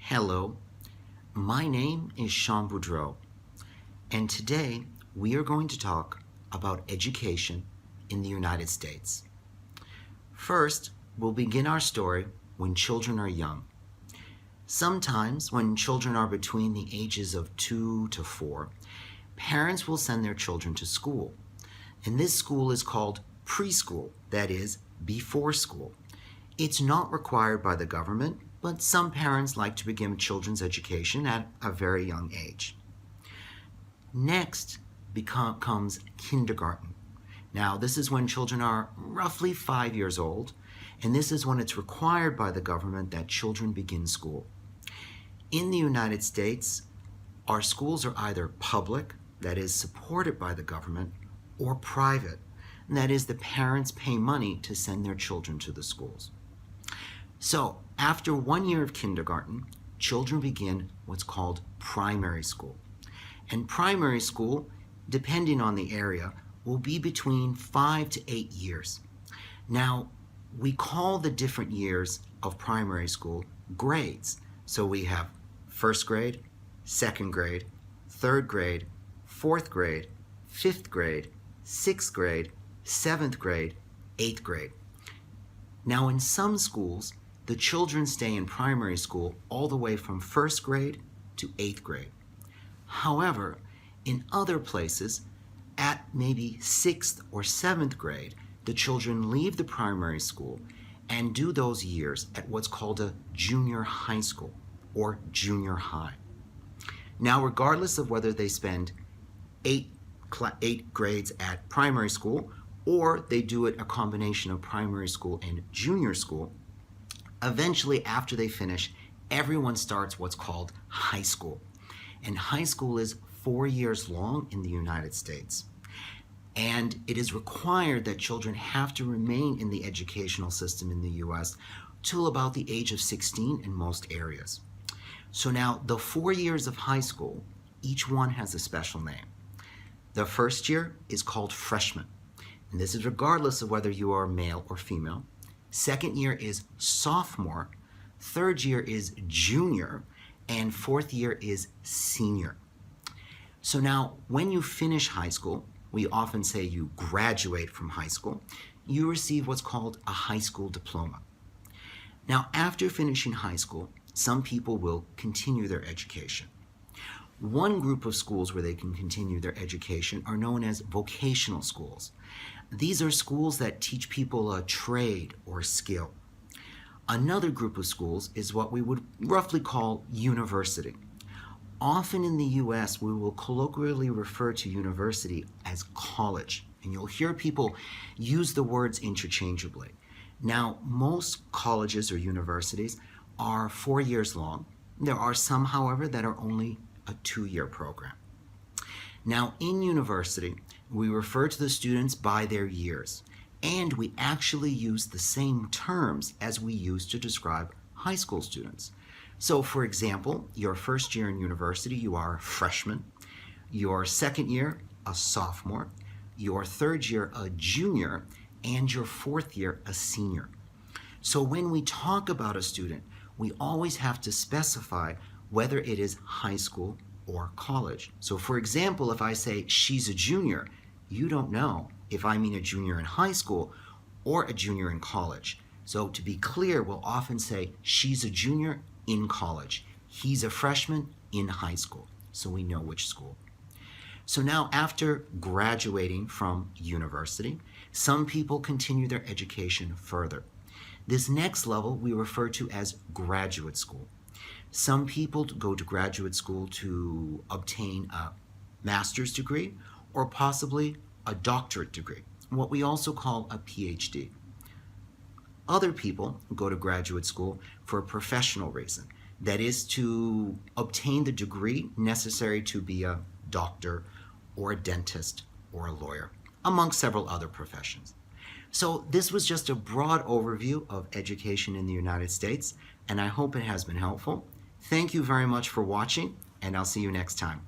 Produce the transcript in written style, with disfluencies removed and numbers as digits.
Hello, my name is Sean Boudreau, and today we are going to talk about education in the United States. First, we'll begin our story when children are young. Sometimes when children are between the ages of 2 to 4, parents will send their children to school, and this school is called preschool, that is, before school. It's not required by the government, but some parents like to begin children's education at a very young age. Next comes kindergarten. Now, this is when children are roughly 5 years old, and this is when it's required by the government that children begin school. In the United States, our schools are either public, that is supported by the government, or private, and that is the parents pay money to send their children to the schools. So, after 1 year of kindergarten, children begin what's called primary school. And primary school, depending on the area, will be between 5 to 8 years. Now, we call the different years of primary school grades. So we have first grade, second grade, third grade, fourth grade, fifth grade, sixth grade, seventh grade, eighth grade. Now, in some schools, the children stay in primary school all the way from first grade to eighth grade. However, in other places, at maybe sixth or seventh grade, the children leave the primary school and do those years at what's called a junior high school or junior high. Now, regardless of whether they spend eight grades at primary school or they do it a combination of primary school and junior school, eventually, after they finish, everyone starts what's called high school. And high school is 4 years long in the United States. And it is required that children have to remain in the educational system in the US till about the age of 16 in most areas. So now, the 4 years of high school, each one has a special name. The first year is called freshman. And this is regardless of whether you are male or female. Second year is sophomore, third year is junior, and fourth year is senior. So now, when you finish high school, we often say you graduate from high school, you receive what's called a high school diploma. Now, after finishing high school, some people will continue their education. One group of schools where they can continue their education are known as vocational schools. These are schools that teach people a trade or skill. Another group of schools is what we would roughly call university. Often in the US, we will colloquially refer to university as college, and you'll hear people use the words interchangeably. Now, most colleges or universities are 4 years long. There are some, however, that are only a 2-year program. Now, in university, we refer to the students by their years, and we actually use the same terms as we use to describe high school students. So, for example, your first year in university, you are a freshman. Your second year, a sophomore. Your third year, a junior. And your fourth year, a senior. So when we talk about a student, we always have to specify whether it is high school or college. So for example, if I say she's a junior, you don't know if I mean a junior in high school or a junior in college. So to be clear, we'll often say she's a junior in college. He's a freshman in high school. So we know which school. So now, after graduating from university, some people continue their education further. This next level we refer to as graduate school. Some people go to graduate school to obtain a master's degree or possibly a doctorate degree, what we also call a PhD. Other people go to graduate school for a professional reason, that is to obtain the degree necessary to be a doctor or a dentist or a lawyer, among several other professions. So this was just a broad overview of education in the United States, and I hope it has been helpful. Thank you very much for watching, and I'll see you next time.